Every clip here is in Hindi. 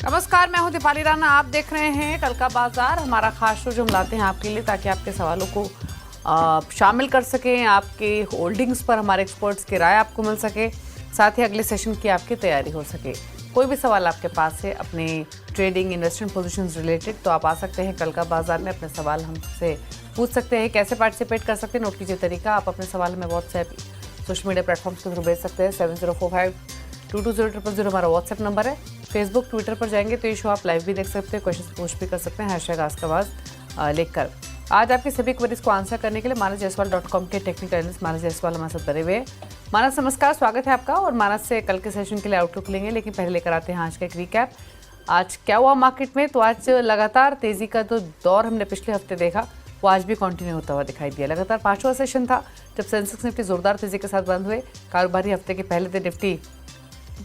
नमस्कार, मैं हूं दीपाली राणा। आप देख रहे हैं कल का बाजार, हमारा खास शो जो हम लाते हैं आपके लिए ताकि आपके सवालों को शामिल कर सकें। आपके होल्डिंग्स पर हमारे एक्सपर्ट्स की राय आपको मिल सके, साथ ही अगले सेशन की आपकी तैयारी हो सके। कोई भी सवाल आपके पास है अपने ट्रेडिंग इन्वेस्टमेंट पोजीशंस रिलेटेड, तो आप आ सकते हैं कल का बाजार में, अपने सवाल हमसे पूछ सकते हैं। कैसे पार्टिसिपेट कर सकते हैं, नोट कीजिए तरीका। आप अपने सवाल हमें व्हाट्सएप, सोशल मीडिया प्लेटफॉर्म्स के थ्रू भेज सकते हैं। 7045220000 हमारा व्हाट्सएप नंबर है। फेसबुक, ट्विटर पर जाएंगे तो ये शो आप लाइव भी देख सकते हैं, क्वेश्चन पोस्ट भी कर सकते हैं #आस्क लिखकर। आज आपकी सभी क्वेरीज को आंसर करने के लिए manasjaiswal.com के टेक्निकल एनालिस्ट मानस जायसवाल हमारे साथ बने हुए हैं। मानस, नमस्कार, स्वागत है आपका। और मानस से कल के सेशन के लिए आउटलुक लेंगे, लेकिन पहले लेकर आते हैं आज का एक रिकैप। आज क्या हुआ मार्केट में? तो आज लगातार तेजी का जो दौर हमने पिछले हफ्ते देखा वो आज भी कंटिन्यू होता हुआ दिखाई दिया। लगातार पांचवा सेशन था जब सेंसेक्स निफ्टी जोरदार तेजी के साथ बंद हुए। कारोबारी हफ्ते के पहले दिन निफ्टी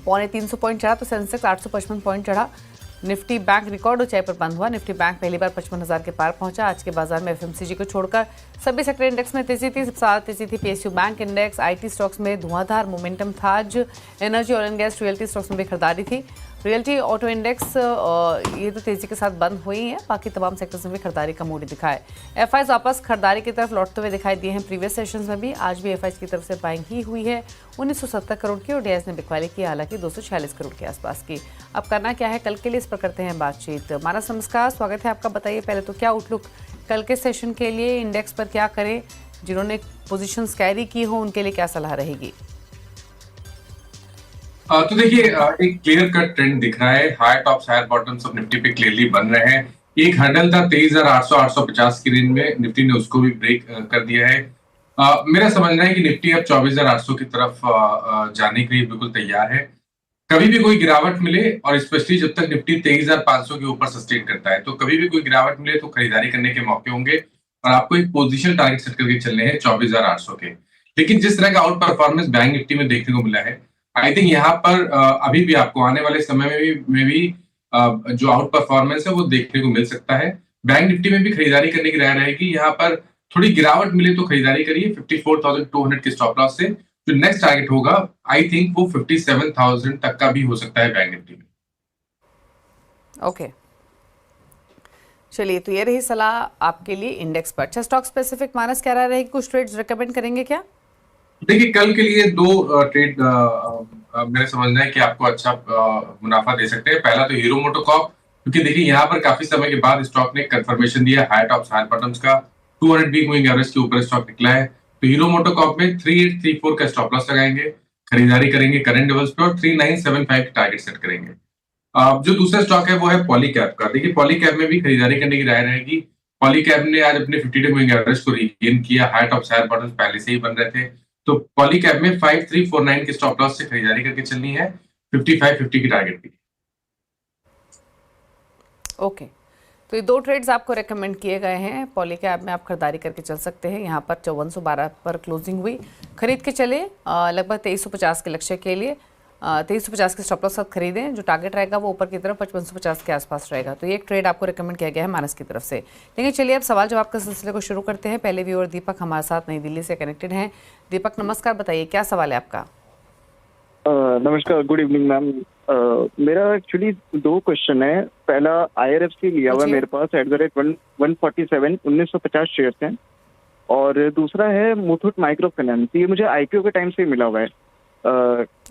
350 पॉइंट चढ़ा तो सेंसेक्स 855 पॉइंट चढ़ा। निफ्टी बैंक रिकॉर्ड ऊंचाई पर बंद हुआ। निफ्टी बैंक पहली बार 55,000 के पार पहुंचा। आज के बाजार में एफएमसीजी को छोड़कर सभी सेक्टर इंडेक्स में तेजी थी। सबसे ज्यादा तेजी थी PSU bank index. IT stocks में धुआंधार मोमेंटम था। आज energy, oil and gas, realty stocks में भी खरीदारी थी। रियल्टी, ऑटो इंडेक्स ये तो तेजी के साथ बंद हुई हैं। बाकी तमाम सेक्टर्स में भी खरीदारी का मूड दिखा है। एफआईज वापस खरीदारी की तरफ लौटते हुए दिखाई दिए हैं। प्रीवियस सेशंस में भी आज भी एफआईज की तरफ से बाइंग ही हुई है 1970 करोड़ की, और डीआईएस ने बिकवाली की, हालांकि 246 करोड़ के आसपास की। अब करना क्या है कल के लिए, इस पर करते हैं बातचीत। मानस, नमस्कार, स्वागत है आपका। बताइए पहले तो क्या आउटलुक कल के सेशन के लिए, इंडेक्स पर क्या करें, जिन्होंने पोजीशंस कैरी की हो उनके लिए क्या सलाह रहेगी? तो देखिए, एक क्लियर कट ट्रेंड दिख रहा है। High tops, higher bottoms of Nifty पे क्लियरली बन रहे हैं। एक हर्डल था 23,800 850 की रेंज में, निफ्टी ने उसको भी ब्रेक कर दिया है। मेरा समझना है कि निफ्टी अब 24,800 की तरफ जाने के लिए बिल्कुल तैयार है। कभी भी कोई गिरावट मिले, और स्पेशली जब तक निफ्टी 23,500 के ऊपर सस्टेन करता है, तो कभी भी कोई गिरावट मिले तो खरीदारी करने के मौके होंगे, और आपको एक पोजिशन टारगेट सेट करके चलने हैं 24,800 के। लेकिन जिस तरह का आउट परफॉर्मेंस बैंक निफ्टी में देखने को मिला है, आई थिंक यहाँ पर अभी भी आपको आने वाले समय में भी जो आउट परफॉर्मेंस है वो देखने को मिल सकता है। बैंक निफ्टी में भी खरीदारी करने की राय रहेगी। यहाँ पर थोड़ी गिरावट मिले तो खरीदारी करिए 54,200 के स्टॉप लॉस से। जो नेक्स्ट टारगेट होगा, आई थिंक वो 57,000 तक का भी हो सकता है बैंक निफ्टी में। ओके, चलिए, तो ये रही सलाह आपके लिए इंडेक्स पर। अच्छा, स्टॉक स्पेसिफिक मानस क्या रहा रहेगी, कुछ ट्रेड्स रिकमेंड करेंगे क्या? देखिए, कल के लिए दो ट्रेड मेरा समझना है कि आपको अच्छा मुनाफा दे सकते हैं। पहला तो हीरो मोटोकॉर्प, क्योंकि देखिए यहाँ पर काफी समय के बाद स्टॉक ने कंफर्मेशन दिया हाई टॉप्स हाई बॉटम्स का। 200 वीक मूविंग एवरेज के ऊपर स्टॉक निकला है। तो हीरो मोटोकॉर्प में 3834 का स्टॉप लॉस लगाएंगे, खरीदारी करेंगे करंट लेवल्स पे, और 3975 की टारगेट सेट करेंगे। जो दूसरा स्टॉक है वो है पॉलीकैब का। देखिए, पॉलीकैब में भी खरीदारी करने की राय रहेगी। पॉलीकैब ने आज अपने 50 डे मूविंग एवरेज को रीगेन किया। हाई टॉप्स हाई बॉटम्स पहले से ही बन रहे थे। तो पॉलीकैब में 5349 के स्टॉप लॉस से खरीदारी करके चलनी है, 5550 की टारगेट भी। ओके, तो ये दो ट्रेड्स आपको रेकमेंड किए गए हैं। पॉलीकैब में आप खरीदारी करके चल सकते हैं। यहाँ पर 5412 पर क्लोजिंग हुई, खरीद के चले लगभग 2350 के लक्ष्य के लिए। 2350 के स्टॉप लॉस साथ खरीदें। जो टारगेट रहेगा वो ऊपर की तरफ 5550 के आसपास रहेगा। तो ये एक ट्रेड आपको रेकमेंड किया गया है मानस की तरफ से। लेकिन चलिए अब सवाल जवाब के सिलसिले को शुरू करते हैं। पहले व्यूअर दीपक हमारे साथ नई दिल्ली से कनेक्टेड हैं। दीपक, नमस्कार, बताइए क्या सवाल है आपका? नमस्कार, गुड इवनिंग मैम। मेरा एक्चुअली दो क्वेश्चन है। पहला, IRFC लिया हुआ मेरे पास @147 1950 शेयर्स हैं, और दूसरा है मुथूट माइक्रो फाइनेंस। ये मुझे IPO के टाइम से मिला हुआ है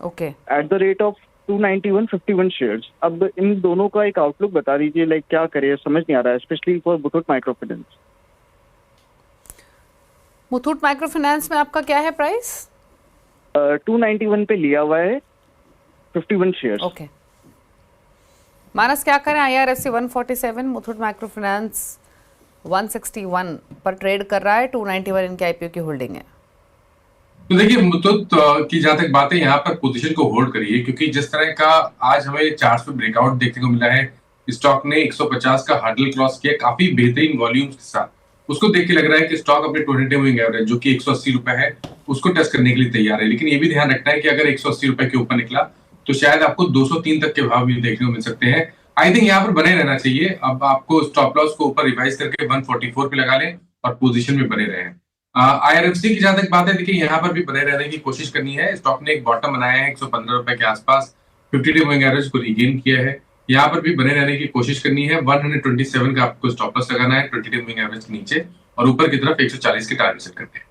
ओके, @ 291 51 शेयर्स। अब इन दोनों का एक आउटलुक बता दीजिए, लाइक क्या करें, समझ नहीं आ रहा है, specially for Muthoot micro finance. Muthoot micro finance में आपका क्या है प्राइस? 291 पे लिया हुआ है, 51 शेयर्स। ओके, मानस क्या करें? IRFC 147, मुथूट माइक्रो फाइनेंस 161 पर ट्रेड कर रहा है। 291 इनके IPO की होल्डिंग है। तो देखिए, मुथूट की जहां तक बात है, यहाँ पर पोजीशन को होल्ड करिए, क्योंकि जिस तरह का आज हमें चार्ट पे ब्रेकआउट देखने को मिला है, स्टॉक ने 150 का हर्डल क्रॉस किया काफी बेहतरीन वॉल्यूम्स के साथ। उसको देख के लग रहा है कि स्टॉक अपने 20 डे मूविंग एवरेज जो कि 180 रुपए है, उसको टच करने के लिए तैयार है। लेकिन ये भी ध्यान रखना है कि अगर 180 रुपए के ऊपर निकला तो शायद आपको 203 तक के भाव भी देखने को मिल सकते हैं। आई थिंक यहाँ पर बने रहना चाहिए। अब आपको स्टॉप लॉस को ऊपर रिवाइज करके 144 पे लगा लें और पोजीशन में बने रहें। IRFC की जहां तक बात है, देखिए यहाँ पर भी बने रहने की कोशिश करनी है। स्टॉक ने एक बॉटम बनाया है 115 रुपए के आसपास, 50 डे मूविंग एवरेज को रीगेन किया है। यहाँ पर भी बने रहने की कोशिश करनी है। 127 का आपको स्टॉप लॉस लगाना है 20 डे मूविंग एवरेज के नीचे, और ऊपर की तरफ 140 के टारगेट सेट करते हैं।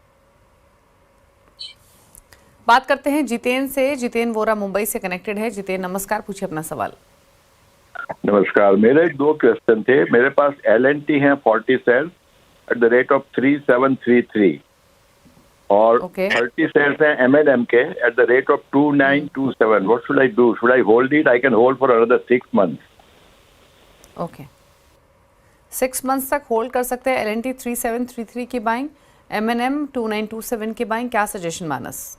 बात करते हैं जितेन से। जितेन वोरा मुंबई से कनेक्टेड है। जितेन नमस्कार, पूछिए अपना सवाल। नमस्कार, मेरे 2 क्वेश्चन थे। मेरे पास LNT है 40 shares at the rate of 3733 और Okay. 30 शेयर्स हैं M&M के at the rate of 2927। What should I do? Should I hold it? I can hold for another 6 months. Okay, 6 months तक होल्ड कर सकते हैं। LNT 3733 की बाइंग, M&M 2927 की बाइंग। क्या सजेशन मानस?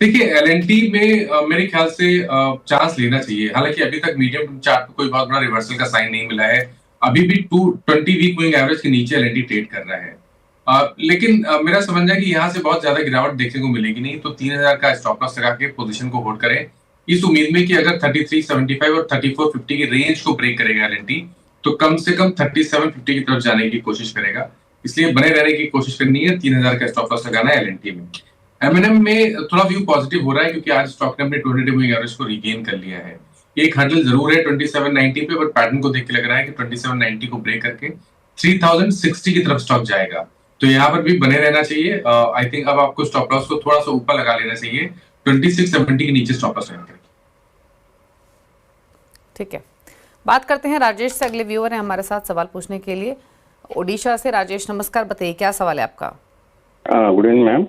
देखिए LNT में मेरे ख्याल से चांस लेना चाहिए। हालांकि अभी तक मीडियम चार्ट पे कोई बहुत बड़ा रिवर्सल का साइन नहीं मिला है। अभी भी 220 वीक मूविंग एवरेज के नीचे LNT ट्रेड कर रहा है। लेकिन मेरा समझना है कि यहाँ से बहुत ज्यादा गिरावट देखने को मिलेगी नहीं, तो 3000 का स्टॉप लॉस लगा के पोजीशन को होल्ड करें, इस उम्मीद में कि अगर 3375 और 3450 की रेंज को ब्रेक करेगा LNT, तो कम से कम 3750 की तरफ जाने की कोशिश करेगा। इसलिए बने रहने की कोशिश करनी है। 3000 का स्टॉप लॉस लगाना है LNT में। M&M में थोड़ा व्यू पॉजिटिव हो रहा है क्योंकि आज स्टॉक ने अपने 20 डे मूविंग एवरेज को रीगेन कर लिया है। एक हर्डल जरूर है 2790 पे, पर पैटर्न को देख के लग रहा है कि 2790 को ब्रेक करके 3060 की तरफ स्टॉक जाएगा, तो यहाँ पर भी बने रहना चाहिए। आई थिंक अब आपको स्टॉप लॉस को थोड़ा सा ऊपर लगा लेना चाहिए, 2670 के नीचे स्टॉप लॉस लगाकर। ठीक है, बात करते हैं राजेश से। अगले व्यूअर हैं हमारे साथ सवाल पूछने के लिए, ओडिशा से। राजेश नमस्कार, बताइए क्या सवाल है आपका? Good evening ma'am.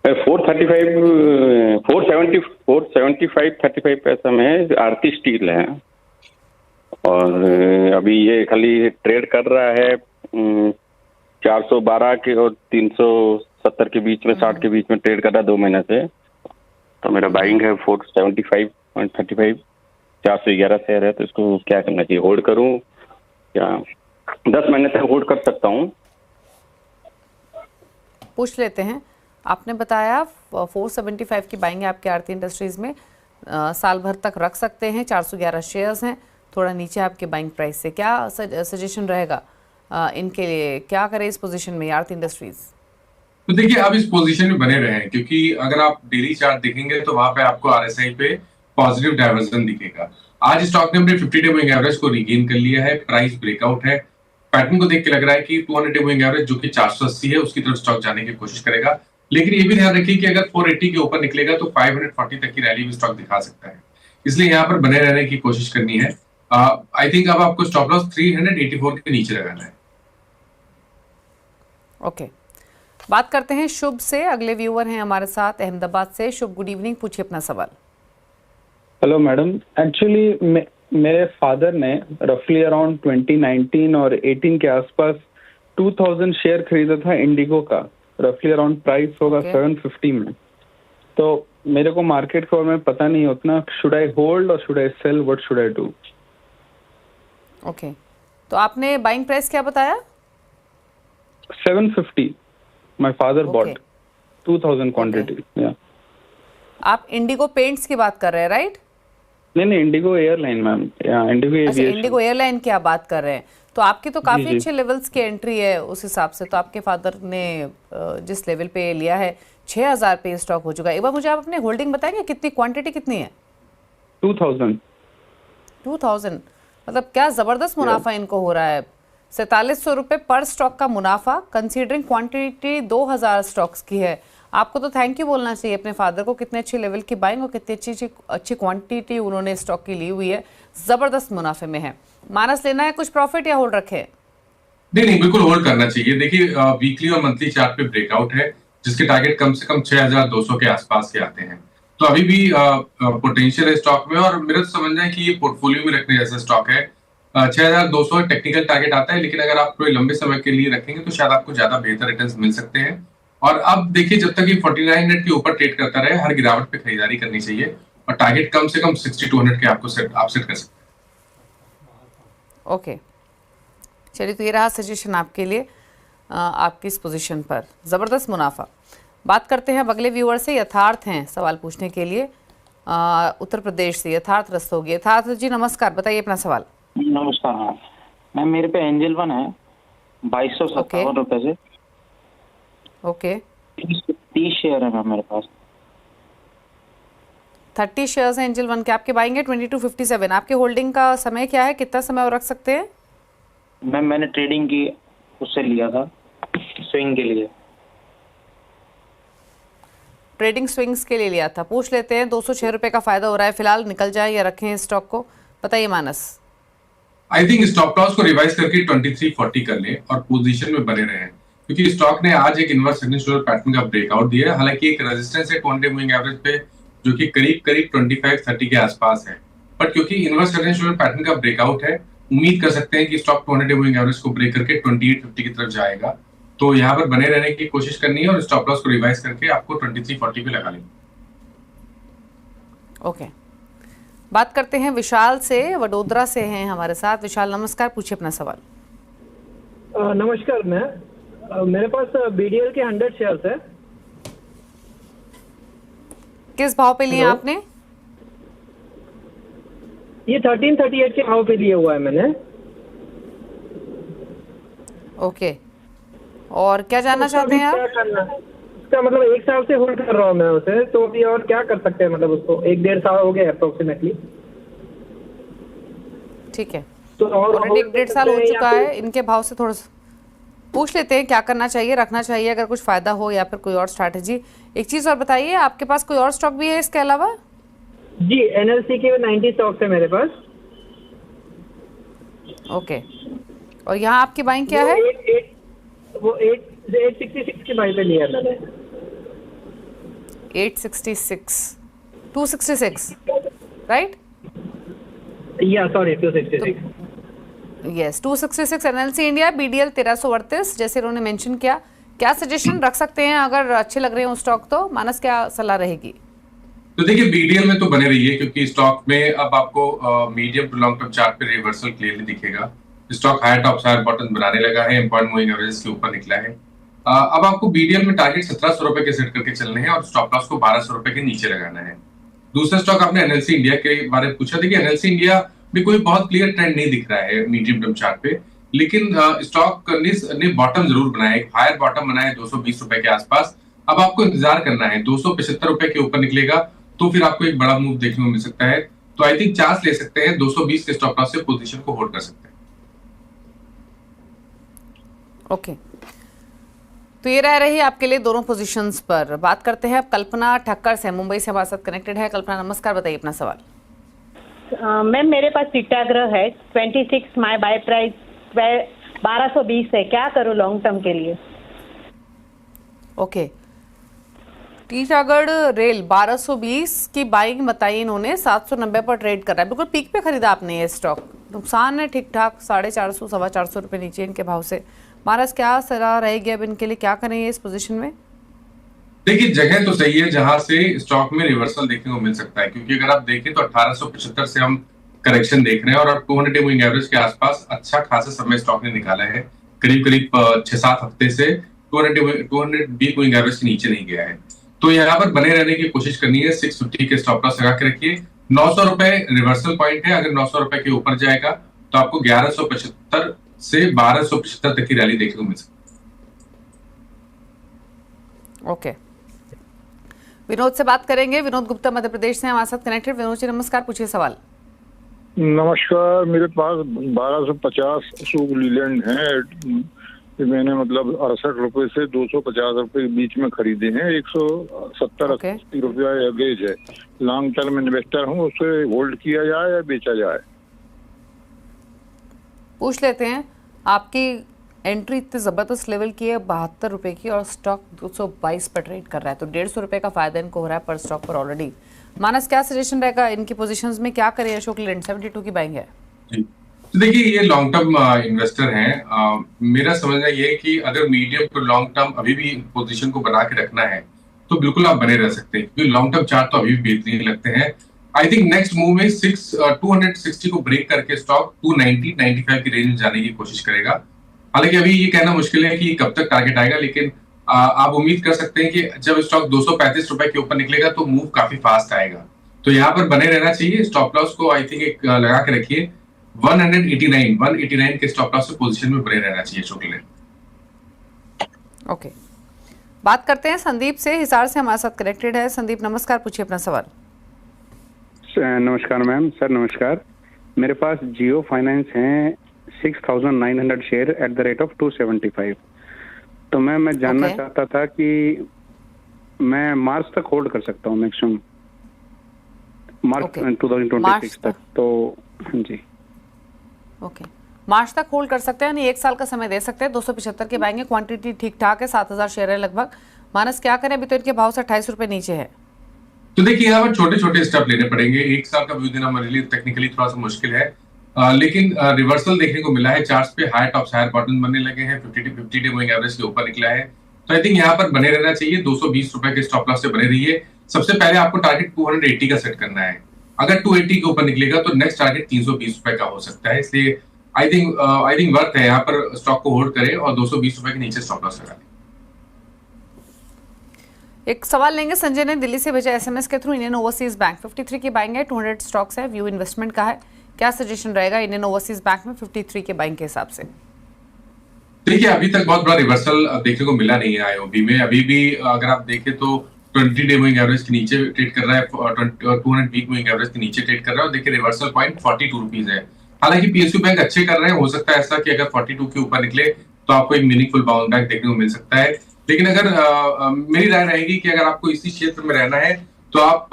475 पैसा में आरती स्टील है और अभी ये खाली ट्रेड कर रहा है 412 के और 370 के बीच में, 60 के बीच में ट्रेड कर रहा है 2 महीने से। तो मेरा बाइंग है 475.35, 411 शेयर है। तो इसको क्या करना चाहिए? होल्ड करूं या 10 महीने तक होल्ड कर सकता हूं? पूछ लेते हैं। आपने बताया 475 की बाइंग है आपके आरती इंडस्ट्रीज में, साल भर तक रख सकते हैं। 411 शेयर्स हैं, थोड़ा नीचे आपके बाइंग प्राइस से। क्या सजेशन रहेगा इनके लिए? क्या करें इस पोजीशन में आरती इंडस्ट्रीज? तो देखिए अब इस पोजीशन में बने रहे, क्योंकि अगर आप डेली चार्ट देखेंगे तो वहां पे आपको RSI पे पॉजिटिव डाइवर्जन दिखेगा। आज स्टॉक ने अपने 50 डे मूविंग एवरेज को रीगेन कर लिया है, प्राइस ब्रेकआउट है। पैटर्न को देख के लग रहा है कि 200 डे मूविंग एवरेज जो कि 480 है उसकी तरफ स्टॉक जाने की कोशिश करेगा। लेकिन ये भी ध्यान रखिए कि अगर 480 के ऊपर निकलेगा तो 540 तक की रैली भी स्टॉक दिखा सकता है, इसलिए यहाँ पर बने रहने की कोशिश करनी है। आई थिंक अब आपको स्टॉप लॉस 384 के नीचे लगाना है। ओके, बात करते हैं शुभ से। अगले व्यूअर हैं हमारे साथ अहमदाबाद से। शुभ, गुड इवनिंग, पूछिए अपना सवाल। हेलो मैडम, एक्चुअली मेरे फादर ने रफली अराउंड 2019 और 18 के आसपास 2000 शेयर खरीदा था इंडिगो का। रफली अराउंड प्राइस होगा 750 में। तो मेरे को मार्केट के बारे में पता नहीं उतना। शुड आई होल्ड और should I sell? What should I do? Okay, तो आपने बाइंग प्राइस क्या बताया? 750। My father bought 2000 quantity. या आप इंडिगो पेंट्स की बात कर रहे हैं, राइट? नहीं, इंडिगो एयरलाइन मैम। इंडिगो अच्छा, एविएशन। इंडिगो एयरलाइन की आप बात कर रहे हैं। तो आपकी तो काफी अच्छे लेवल्स की एंट्री है उस हिसाब से। तो आपके फादर ने जिस लेवल पे लिया है 6000 पे स्टॉक हो चुका है। एक बार मुझे आप अपने होल्डिंग बताएंगे, कितनी क्वांटिटी कितनी है? 2000। मतलब क्या जबरदस्त मुनाफा इनको हो रहा है। 4700 रुपये पर स्टॉक का मुनाफा, कंसीडरिंग क्वांटिटी 2000 स्टॉक्स की है। आपको तो थैंक यू बोलना चाहिए अपने फादर को, कितने अच्छे लेवल की बाइंग और कितनी अच्छी क्वांटिटी उन्होंने स्टॉक की ली हुई है। जबरदस्त मुनाफे में है। मानस लेना है कुछ प्रॉफिट या होल्ड रखे? नहीं, बिल्कुल होल्ड करना चाहिए। देखिए वीकली और मंथली चार्ट पे ब्रेकआउट है, जिसके टारगेट कम से कम 6200 के आसपास के आते हैं। तो अभी भी पोटेंशियल है स्टॉक में, और मेरा तो समझना है कि ये पोर्टफोलियो में रखने जैसा स्टॉक है। 6200 टेक्निकल टारगेट आता है, लेकिन अगर आप कोई लंबे समय के लिए रखेंगे तो शायद आपको ज्यादा बेहतर रिटर्न्स मिल सकते हैं। और अब देखिए, जब तक ये 49 मिनट के ऊपर ट्रेड करता रहे, हर गिरावट पे खरीदारी करनी चाहिए, और टारगेट कम से कम 6200 के आप सेट कर सकते हैं। ओके, चलिए, तो ये रहा सजेशन आपके लिए आपकी इस पोजीशन पर। ज़बरदस्त मुनाफा। बात करते हैं अब अगले व्यूअर से। यथार्थ हैं सवाल पूछने के लिए, उत्तर प्रदेश से यथार्थ रस्तोगी। यथार्थ जी नमस्कार, बताइए अपना सवाल। नमस्कार मैम, मेरे पे एंजल वन है 2257 रुपए से। ओके, 30 शेयर है मैम मेरे पास। 30 शेयर्स हैं एंजल वन के, आपके बाइंग है 2257। आपके होल्डिंग का समय क्या है, कितना समय और रख सकते हैं? मैम मैंने ट्रेडिंग की उससे लिया था, स्विंग के लिए। ट्रेडिंग स्विंग्स के लिए लिया था, पूछ लेते हैं। 206 रुपये का फायदा हो रहा है फिलहाल, निकल जाए या रखें इस स्टॉक को? बताइए मानस। आई थिंक स्टॉप लॉस को रिवाइज करके 2340 कर लें और पोजीशन में बने रहें, क्योंकि स्टॉक ने आज एक इनवर्स सेकंड पैटर्न का ब्रेकआउट दिया है। हालांकि एक रेजिस्टेंस है 200 मूविंग एवरेज पे जो कि करीब 2530 के आसपास है, बट क्योंकि इनवर्स सेकंड पैटर्न का ब्रेकआउट है, उम्मीद कर सकते हैं कि स्टॉक 200 मूविंग एवरेज को ब्रेक करके 2850 की तरफ जाएगा। तो यहाँ पर बने रहने की कोशिश करनी है और स्टॉप लॉस को रिवाइज करके आपको 2340 पे लगा लेंगे। ओके, बात करते हैं विशाल से, वडोदरा से हैं हमारे साथ। विशाल नमस्कार, पूछिए अपना सवाल। नमस्कार। मेरे पास बीडीएल के 100 शेयर्स है। किस भाव पे लिए आपने? ये 1338 के भाव पे लिए हुआ है मैंने। ओके, और क्या जानना चाहते हैं क्या आप? करना है इसका? मतलब 1 साल से होल्ड कर रहा हूँ मैं उसे, तो अभी और क्या कर सकते हैं? मतलब उसको 1-1.5 साल हो गया अप्रोक्सीमेटली। ठीक है, तो और ऑलरेडी 1-1.5 साल हो चुका है। इनके भाव से थोड़ा सा पूछ लेते हैं, क्या करना चाहिए, रखना चाहिए अगर कुछ फायदा हो, या फिर कोई और स्ट्रैटेजी। एक चीज और बताइए, आपके पास कोई और स्टॉक भी है इसके अलावा? जी, एनएलसी के 90 स्टॉक्स है मेरे पास। ओके, और यहाँ आपकी बाइंग क्या है? वो 866 के भाई पे लिया मैंने। 866 266 राइट? या sorry 266। Yes, 266 NLC India, BDL 1338, जैसे उन्होंने मेंशन किया। क्या सजेशन रख सकते हैं अगर अच्छे लग रहे हैं स्टॉक? तो मानस क्या सलाह रहेगी? तो देखिए, बीडीएल में तो बने रहिए, क्योंकि स्टॉक में अब आपको medium to long term chart पे रिवर्सल क्लियरली दिखेगा। Stock higher top higher bottom बनाने लगा है, इम्पॉर्टेंट मूविंग एवरेज के ऊपर निकला है। अब आपको बीडीएल में टारगेट 1700 रुपए के सेट करके चलने हैं और स्टॉप लॉस को 1200 रुपए के नीचे लगाना है। दूसरा स्टॉक आपने एनएलसी इंडिया के बारे में पूछा। देखिए, एनएलसी इंडिया में कोई बहुत क्लियर ट्रेंड नहीं दिख रहा है मीडियम टर्म चार्ट पे, लेकिन स्टॉक ने बॉटम जरूर बनाया, एक हायर बॉटम बनाया 220 रुपए के आसपास। अब आपको इंतजार करना है, 275 रुपए के ऊपर निकलेगा तो फिर आपको एक बड़ा मूव देखने को मिल सकता है। तो आई थिंक चांस ले सकते हैं, 220 के स्टॉप लॉस से पोजीशन को होल्ड कर सकते हैं। ओके, तो ये रह रही आपके लिए दोनों पोजीशंस पर। बात करते हैं अब कल्पना ठक्कर से, मुंबई से हमारे साथ कनेक्टेड है। कल्पना नमस्कार, बताइए अपना सवाल। मैम मेरे पास टिटाग्रह है 26, माय बाय प्राइस 1220 है, क्या करूँ लॉन्ग टर्म के लिए? ओके, टीटागढ़ रेल 1220 की बाइंग बताई इन्होंने, 790 पर ट्रेड कर रहा है। बिल्कुल पीक पे खरीदा आपने ये स्टॉक, नुकसान है ठीक ठाक 450 425 रुपये नीचे इनके भाव से। महाराज क्या सलाह रहेगी अब इनके लिए, क्या करें इस पोजीशन में? देखिए, जगह तो सही है जहां से स्टॉक में रिवर्सल देखने को मिल सकता है, क्योंकि अगर आप देखें तो 1875 से हम करेक्शन देख रहे हैं और अब 200 मूविंग एवरेज के आसपास अच्छा खासा समय स्टॉक ने निकाला है। करीब 6-7 हफ्ते से 200 वीक मूविंग एवरेज के नीचे नहीं गया है। तो यहाँ पर बने रहने की कोशिश करनी है। 650 के स्टॉप लॉस लगा के रखिए। 900 रुपए रिवर्सल पॉइंट है, अगर 900 रुपए के ऊपर जाएगा तो आपको 1175 से 1275 तक की रैली देखने को मिल सकती है। ओके, विनोद से बात करेंगे। विनोद गुप्ता मध्य प्रदेश से हमारे साथ कनेक्टेड। विनोद जी नमस्कार, पूछिए सवाल। नमस्कार, मेरे पास 1250 अशोक लीलैंड है। मैंने मतलब 68 रुपए से 250 रुपए के बीच में खरीदे हैं। 170-80 रुपया एवरेज है। लॉन्ग टर्म इन्वेस्टर हूँ, उसे होल्ड किया जाए या बेचा जाए? पूछ लेते हैं। आपकी एंट्री इतनी ज़बरदस्त लेवल की है 72 रुपये की, और स्टॉक 222 पर ट्रेड कर रहा है, तो 150 रुपये का फायदा इनको हो रहा है पर स्टॉक पर ऑलरेडी। मानस क्या सजेशन रहेगा इनकी पोजीशंस में, क्या करें? अशोक लीलैंड 72 की बाइंग है। तो देखिए, ये लॉन्ग टर्म इन्वेस्टर हैं। मेरा समझना ये है कि अगर मीडियम टू लॉन्ग टर्म अभी भी पोजीशन को बना के रखना है तो बिल्कुल आप बने रह सकते हैं, क्योंकि लॉन्ग टर्म चार्ट तो अभी भी बेहतरीन लगते हैं। आई थिंक नेक्स्ट मूव में 260 को ब्रेक करके स्टॉक 290-95 की रेंज में जाने की कोशिश करेगा। हालांकि अभी ये कहना मुश्किल है कि कब तक टारगेट आएगा, लेकिन आप उम्मीद कर सकते हैं कि जब स्टॉक 235 रुपए के ऊपर निकलेगा तो मूव काफी फास्ट आएगा। तो यहाँ पर बने रहना चाहिए। स्टॉप लॉस को आई थिंक एक लगा के रखिए 189 के स्टॉप लॉस से पोजीशन में बने रहना चाहिए अशोक लीलैंड। ओके, बात करते हैं संदीप से, हिसार से हमारे साथ कनेक्टेड है। संदीप नमस्कार, पूछिए अपना सवाल। नमस्कार मैम, सर नमस्कार। मेरे पास जियो फाइनेंस हैं 6,900 share at the rate of 275। तो मैं जानना Okay. चाहता था कि मैं मार्च तक होल्ड कर सकता हूँ, मैक्सिमम मार्च Okay. 2026 मार्च तक। तो हाँ जी, ओके, मार्च तक होल्ड कर सकते हैं, यानी 1 साल का समय दे सकते हैं। 275 के बाएंगे, क्वांटिटी ठीक ठाक है, 7,000 शेयर है लगभग। मानस क्या करें, अभी तो इनके भाव से 28 रुपए नीचे है। तो देखिए यहाँ पर छोटे छोटे स्टेप लेने पड़ेंगे। 1 साल का व्यू देना हमारे लिए टेक्निकली थोड़ा सा मुश्किल है, लेकिन रिवर्सल देखने को मिला है। चार्ट्स पे हाई टॉप्स हायर बॉटम बनने लगे हैं, 50 डे मूविंग एवरेज के ऊपर निकला है। तो आई थिंक यहाँ पर बने रहना चाहिए। 220 रुपए के स्टॉप लॉस से बने रहिए। सबसे पहले आपको टारगेट 280 का सेट करना है। अगर 280 के ऊपर निकलेगा तो नेक्स्ट टारगेट 320 रुपए का हो सकता है। इसलिए आई थिंक वर्थ है यहाँ पर स्टॉक को होल्ड करें और 220 रुपए के नीचे स्टॉप लॉस लगा लें। एक सवाल लेंगे, संजय ने दिल्ली से भेजा एसएमएस के थ्रू। इंडियन ओवरसीज बैंक 53 की बाइंग है, 200 स्टॉक्स है, व्यू इन्वेस्टमेंट का है। क्या सजेशन रहेगा इंडियन ओवरसीज बैंक में 53 के बाइंग के हिसाब से? देखिए अभी तक बहुत बड़ा रिवर्सल देखने को मिला नहीं है आईओबी में। अभी भी अगर आप देखें तो 20 डे मूविंग एवरेज के नीचे ट्रेड कर रहा है, 200 वीक मूविंग एवरेज के नीचे ट्रेड कर रहा है। और देखिए रिवर्सल पॉइंट 42 रुपीज है। हालांकि पीएसयू बैंक अच्छे कर रहे हैं, हो सकता है ऐसा कि अगर 42 के ऊपर निकले तो आपको एक मीनिंगफुल बाउंस बैक देखने को मिल सकता है। लेकिन अगर मेरी राय रहेगी कि अगर आपको इसी क्षेत्र में रहना है तो आप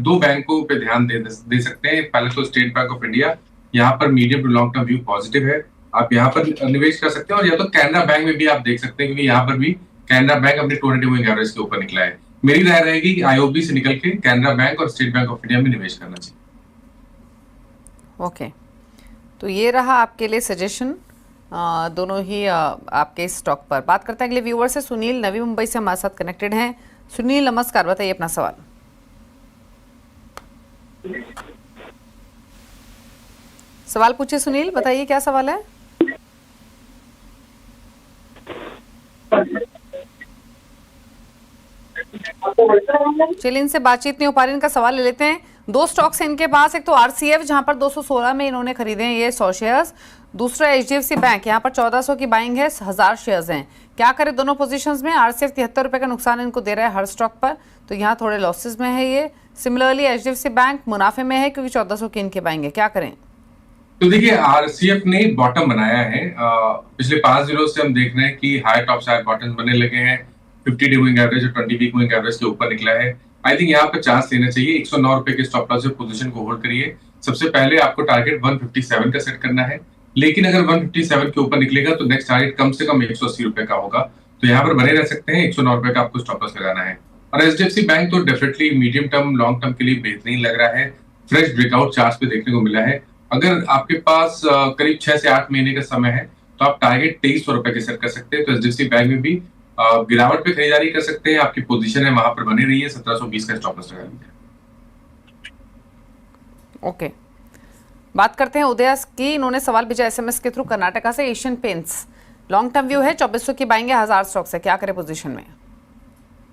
2 बैंकों पे ध्यान दे सकते हैं। पहले तो स्टेट बैंक ऑफ इंडिया, यहाँ पर medium to long term view positive है, आप यहाँ पर निवेश कर सकते हैं। और या तो कैनरा बैंक में भी आप देख सकते हैं, क्योंकि यहाँ पर भी कैनरा बैंक अपने 200 मूविंग एवरेज के ऊपर निकला है। मेरी राय रहेगी कि आईओबी से निकल के कैनरा बैंक और स्टेट बैंक ऑफ इंडिया में निवेश करना चाहिए। ओके, तो ये रहा आपके लिए सजेशन, दोनों ही आपके स्टॉक पर। बात करते हैं अगले व्यूअर से। सुनील नवी मुंबई से हमारे साथ कनेक्टेड हैं। सुनील नमस्कार, बताइए अपना सवाल। सवाल पूछिए सुनील, बताइए क्या सवाल है। चलिए इनसे बातचीत नहीं हो पा रही, इनका सवाल ले लेते हैं। 2 स्टॉक्स हैं इनके पास, एक तो आरसीएफ जहां पर 216 में इन्होंने खरीदे हैं ये 100 शेयर्स, दूसरा एचडीएफसी बैंक यहाँ पर 1400 की बाइंग है, 1000 शेयर्स हैं। क्या करें दोनों पोजीशंस में? आरसीएफ 73 रुपए का नुकसान इनको दे रहा है हर स्टॉक पर, तो यहाँ थोड़े लॉसेस में है ये। सिमिलरली एचडीएफसी बैंक मुनाफे में है क्योंकि 1400 की इनकी बाइंग है, क्या करें? तो देखिए आरसीएफ ने बॉटम बनाया है। पिछले 5 दिनों से हम देख रहे हैं कि हाई टॉप हाई बॉटम बनने लगे हैं। 50 डे मूविंग एवरेज और 20 वीक मूविंग एवरेज के ऊपर निकला है। आई थिंक यहाँ पे चांस लेना चाहिए। 109 रुपए के स्टॉप लॉस से पोजीशन को होल्ड करिए। सबसे पहले आपको टारगेट 157 का सेट करना है, लेकिन अगर 157 के ऊपर निकलेगा तो नेक्स्ट टारगेट कम से कम 180 रुपए का होगा। तो यहाँ पर बने रह सकते हैं। 109 रुपए का आपको स्टॉप लॉस लगाना है। और एचडीएफसी बैंक तो definitely medium term long term के लिए बेहतरीन लग रहा है। फ्रेश ब्रेकआउट चार्ट पे देखने को मिला है। अगर आपके पास करीब 6 से 8 महीने का समय है तो आप टारगेट 2300 रुपए के सेट कर सकते हैं। तो एचडीएफसी बैंक में भी गिरावट पे खरीदारी कर सकते हैं। आपकी पोजीशन है वहां पर बनी रही है। 1720 का स्टॉप लॉस लगा लीजिए। ओके, बात करते हैं उदयास की। इन्होंने सवाल भेजा एसएमएस के थ्रू कर्नाटका से। Asian paints long term view है, 2400 की बाइंग है, 1000 स्टॉक्स है, क्या करे पोजीशन में?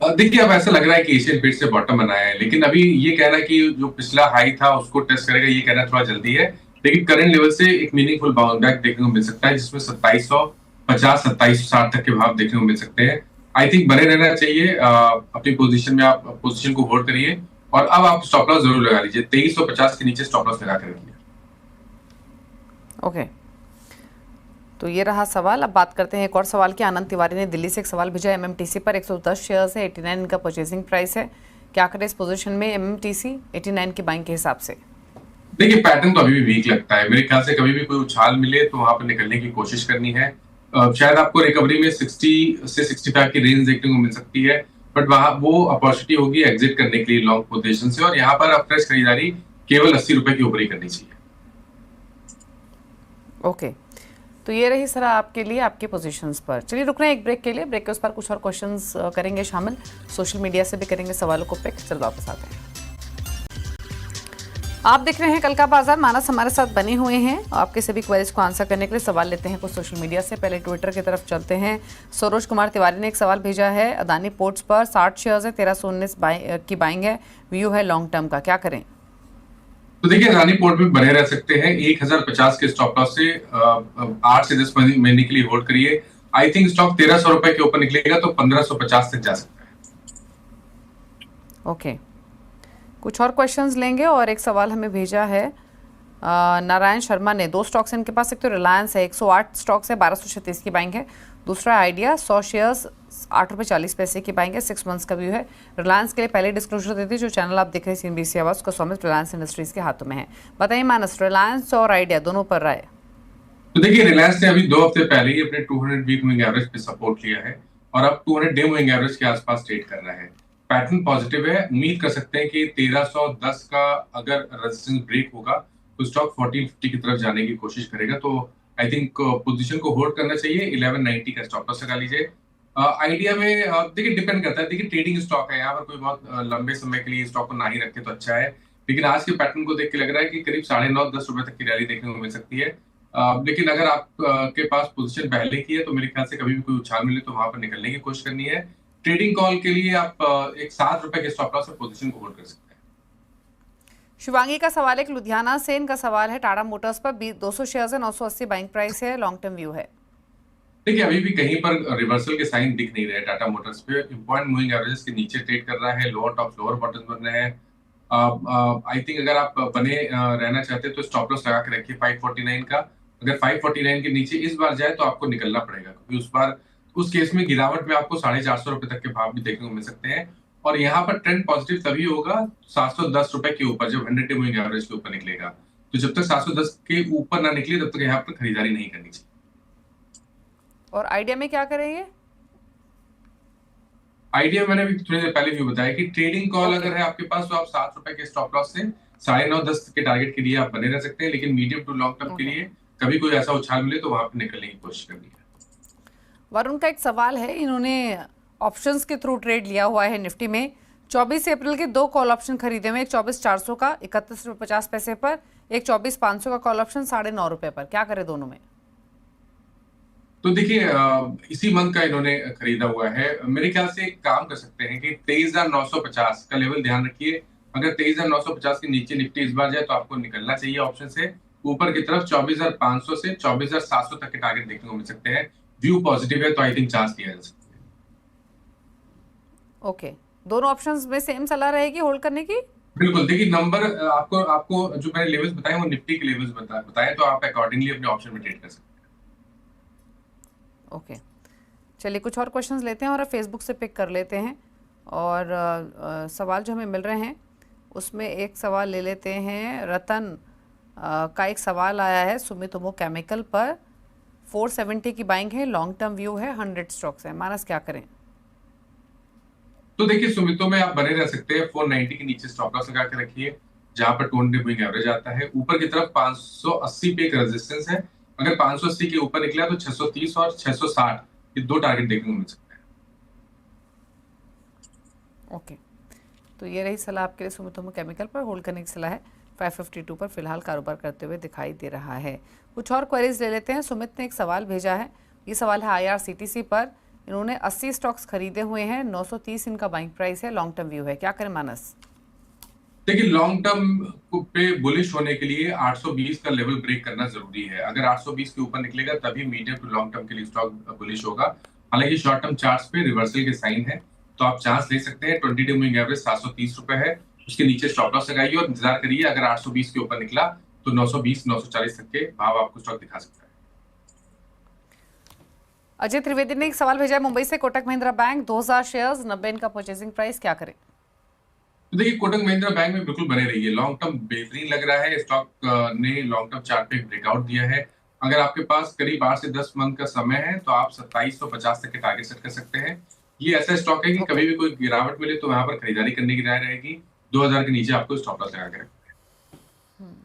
देखिए अब ऐसा लग रहा है कि एशियन पेंट्स से बॉटम बनाया है, लेकिन अभी ये कहना कि जो पिछला हाई था उसको टेस्ट करेगा, ये कहना थोड़ा जल्दी है। लेकिन करंट लेवल से एक मीनिंगफुल बाउंस बैक देखने को मिल सकता है, जिसमें 2750 2760 तक के भाव देखने को मिल सकते हैं। आई थिंक बने रहना चाहिए अपनी पोजीशन में। आप पोजीशन को होल्ड करिए और अब आप स्टॉप लॉस जरूर लगा लीजिए। 2350 के नीचे स्टॉप लॉस लगा कर रखिए। ओके, तो ये रहा सवाल। अब बात करते हैं एक और सवाल की। आनंद तिवारी ने दिल्ली से एक सवाल भेजा। एमएमटीसी पर 110 शेयर्स है, 89 इनका परचेजिंग प्राइस है, क्या करें इस पोजीशन में? एमएमटीसी 89 की बाइंग के हिसाब से। देखिए पैटर्न तो अभी भी वीक लगता है। मेरे ख्याल से कभी भी कोई उछाल मिले तो वहां पर निकलने की कोशिश करनी है। शायद आपको रिकवरी में 60 से 65 की रेंज देखने को मिल सकती है, बट वहां वो अपॉर्चुनिटी होगी एग्जिट करने के लिए लॉन्ग पोजीशन से। और यहाँ पर आप फ्रेश खरीदारी केवल 80 रुपए के ऊपर ही करनी चाहिए। ओके, तो ये रही सर आपके लिए आपके पोजीशंस पर। चलिए रुक रहे हैं एक ब्रेक के लिए। ब्रेक के उस पर कुछ और क्वेश्चंस करेंगे शामिल, सोशल मीडिया से भी करेंगे सवालों को पिक। चलो वापस आते हैं। आप देख रहे हैं कल का बाजार। मानस हमारे साथ बने हुए हैं आपके सभी क्वेरीज को आंसर करने के लिए। सवाल लेते हैं कुछ सोशल मीडिया से। पहले ट्विटर की तरफ चलते हैं। सरोज कुमार तिवारी ने एक सवाल भेजा है। अदानी पोर्ट्स पर 60 शेयर्स है, 1319 की बाइंग है, व्यू है लॉन्ग टर्म का, क्या करें? तो देखिए अदानी पोर्ट में बने रह सकते हैं। 1050 के स्टॉप लॉस से 8 से 10 महीने के लिए होल्ड करिए। आई थिंक स्टॉक 1300 रुपए के ऊपर निकलेगा तो 1550 तक जा सकता है। ओके, कुछ और क्वेश्चंस लेंगे। और एक सवाल हमें भेजा है नारायण शर्मा ने। 2 स्टॉक्स हैं इनके पास, एक तो रिलायंस है 108 स्टॉक्स है 1236 की बाइंग है, दूसरा आइडिया 100 शेयर्स 8 रुपये 40 पैसे की बाइंग है, 6 मंथ्स का व्यू है। रिलायंस के लिए पहले डिस्क्लोजर देती जो चैनल आप देख रहे हैं CNBC आवाज़, उसका स्वामित्व रिलायंस इंडस्ट्रीज के हाथों में है। बताइए मानस, रिलायंस और आइडिया दोनों पर राय। तो देखिए, रिलायंस ने अभी 2 हफ्ते पहले ही अपने 200 वीक मूविंग एवरेज पे सपोर्ट लिया है और अब 200 डे मूविंग एवरेज के आसपास ट्रेड कर रहा है। पैटर्न पॉजिटिव है, उम्मीद कर सकते हैं कि 1310 का अगर रेजिस्टेंस ब्रेक होगा तो स्टॉक 1450 की तरफ जाने की कोशिश करेगा। तो आई थिंक पोजीशन को होल्ड करना चाहिए। 1190 का स्टॉप लॉस लगा लीजिए। आइडिया में देखिए डिपेंड करता है, देखिए ट्रेडिंग स्टॉक है, यहाँ पर कोई बहुत लंबे समय के लिए स्टॉक को ना ही रखे तो अच्छा है, लेकिन आज के पैटर्न को देख के लग रहा है कि करीब 9.5-10 रुपए तक की रैली देखने को मिल सकती है। लेकिन अगर आप के पास पोजीशन पहले की है तो मेरे ख्याल से कभी भी कोई उछाल मिले तो वहां पर निकलने की कोशिश करनी है। ट्रेडिंग कॉल के लिए आप एक 7 रुपए के स्टॉप लॉस से पोजीशन को होल्ड कर सकते हैं। शिवांगी का सवाल है कि लुधियाना से इनका सवाल है टाटा मोटर्स पर 200 शेयर्स है, 980 बाइंग प्राइस है, लॉन्ग टर्म व्यू है। देखिए, अभी भी कहीं पर रिवर्सल के साइन दिख नहीं रहे। टाटा मोटर्स पे इम्पॉर्टेंट मूविंग एवरेजेस के नीचे ट्रेड कर रहा है, लोअर टॉप लोअर बॉटम बन रहे हैं। आई थिंक अगर आप बने रहना चाहते हैं तो स्टॉप लॉस लगा के रखिए 549 का। अगर 549 के नीचे इस बार जाए तो आपको निकलना पड़ेगा, क्योंकि उस केस में गिरावट में आपको 450 रुपए तक के भाव भी देखने को मिल सकते हैं। और यहाँ पर ट्रेंड पॉजिटिव तभी होगा 710 रुपए के ऊपर, जब 100 डे मूविंग एवरेज के ऊपर निकलेगा। तो जब तक 710 के ऊपर ना निकले तब तक यहाँ पर खरीदारी नहीं करनी चाहिए। और आइडिया में क्या करेंगे? आइडिया मैंने भी थोड़ी देर पहले भी बताया कि ट्रेडिंग कॉल अगर है आपके पास तो आप 7 रुपए के स्टॉप लॉस से 9.5-10 के टारगेट के लिए आप बने रह सकते हैं, लेकिन मीडियम टू लॉन्ग टर्म के लिए कभी कोई ऐसा उछाल मिले तो वहां पर निकलने की कोशिश करनी है। वरुण का एक सवाल है, इन्होंने ऑप्शंस के थ्रू ट्रेड लिया हुआ है निफ्टी में। 24 अप्रैल के 2 कॉल ऑप्शन खरीदे हुए, एक 24,400 का 31 रुपये 50 पैसे पर, एक 24,500 का कॉल ऑप्शन 9.5 रुपए पर। क्या करें दोनों में? तो देखिए, इसी मंथ का इन्होंने खरीदा हुआ है। मेरे ख्याल से एक काम कर सकते हैं कि 23,950 का लेवल ध्यान रखिए। अगर 23,950 के नीचे निफ्टी इस बार जाए तो आपको निकलना चाहिए ऑप्शन से। ऊपर की तरफ 24,500 से 24,700 तक के टारगेट देखने को मिल सकते हैं। व्यू पॉजिटिव है तो आई थिंक चांस लिया जा सकता है। ओके, दोनों ऑप्शंस में सेम सलाह रहेगी होल्ड करने की? बिल्कुल। देखिए, नंबर आपको जो मैंने लेवल्स बताए वो निफ्टी के लेवल्स बताए, तो आप अकॉर्डिंगली अपने ऑप्शन में ट्रेड कर सकते हैं। ओके, चलिए कुछ और क्वेश्चंस लेते हैं और अब फेसबुक से पिक कर लेते हैं। और सवाल जो हमें मिल रहे हैं उसमें एक सवाल ले लेते हैं। रतन का एक सवाल आया है सुमितोमो केमिकल पर, 470 की बाइंग है, लॉन्ग टर्म व्यू है, 100 स्टॉक्स है। मानस क्या करें? तो देखिए, सुमितो में आप बने रह सकते हैं। 490 के नीचे स्टॉप लॉस लगा के रखिए, जहां पर 200 डे मूविंग एवरेज आता है। ऊपर की तरफ 580 पे एक रेजिस्टेंस है, अगर 580 के ऊपर निकला तो 630 और 660 ये 2 टारगेट देखने को मिल सकते हैं। ओके, तो ये रही सलाह आपके लिए सुमितोमो केमिकल पर होल्ड करने की सलाह है। 552 पर फिलहाल कारोबार करते हुए दिखाई दे रहा है। कुछ और क्वेरीज ले लेते हैं। सुमित ने एक सवाल भेजा है, ये सवाल है IRCTC पर। इन्होंने 80 स्टॉक्स खरीदे हुए हैं, 930 इनका बाइंग प्राइस है, लॉन्ग टर्म व्यू है। क्या करें मानस? देखिए, लॉन्ग टर्म पे बुलिश होने के लिए 820 का लेवल ब्रेक करना जरूरी है। अगर 820 के ऊपर निकलेगा तभी मीडियम टू लॉन्ग टर्म के लिए स्टॉक बुलिश होगा। हालांकि शॉर्ट टर्म चार्ट्स पे रिवर्सल के साइन है, तो आप चांस ले सकते हैं। 20 डे मूविंग एवरेज 730 रुपए है, उसके नीचे स्टॉप लॉस लगाइए और इंतजार करिए। अगर 820 के ऊपर निकला तो 920-940 तक के भाव आपको स्टॉक दिखा सकता है। अजय त्रिवेदी ने एक सवाल भेजा है मुंबई से, कोटक महिंद्रा बैंक 2000 शेयर्स, 90 इनका परचेसिंग प्राइस, क्या करें? तो देखिए, कोटक महिंद्रा बैंक में बिल्कुल बने रहिए। लॉन्ग टर्म बेहतरीन लग रहा है। स्टॉक ने लॉन्ग टर्म चार्ट पे ब्रेकआउट दिया है। अगर आपके पास करीब 8 से 10 मंथ का समय है तो आप 2750 तक के टारगेट सेट कर सकते हैं। ये ऐसा स्टॉक है कि कभी भी कोई गिरावट मिले तो वहां पर खरीदारी करने की राय रहेगी। 2000 के नीचे आपको स्टॉप लॉस लगा के रखना है।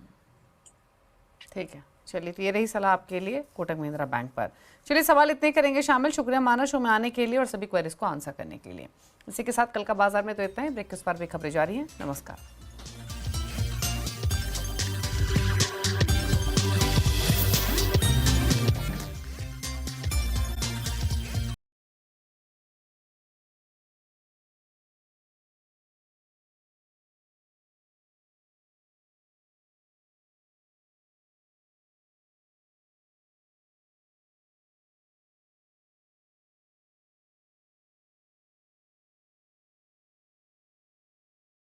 ठीक है, चलिए तो ये रही सलाह आपके लिए कोटक महिंद्रा बैंक पर। चलिए सवाल इतने करेंगे शामिल। शुक्रिया मानस शो में आने के लिए और सभी क्वेरीज को आंसर करने के लिए। इसी के साथ कल का बाजार में तो इतना ही। ब्रेक के उस पर भी खबरें जारी हैं। नमस्कार।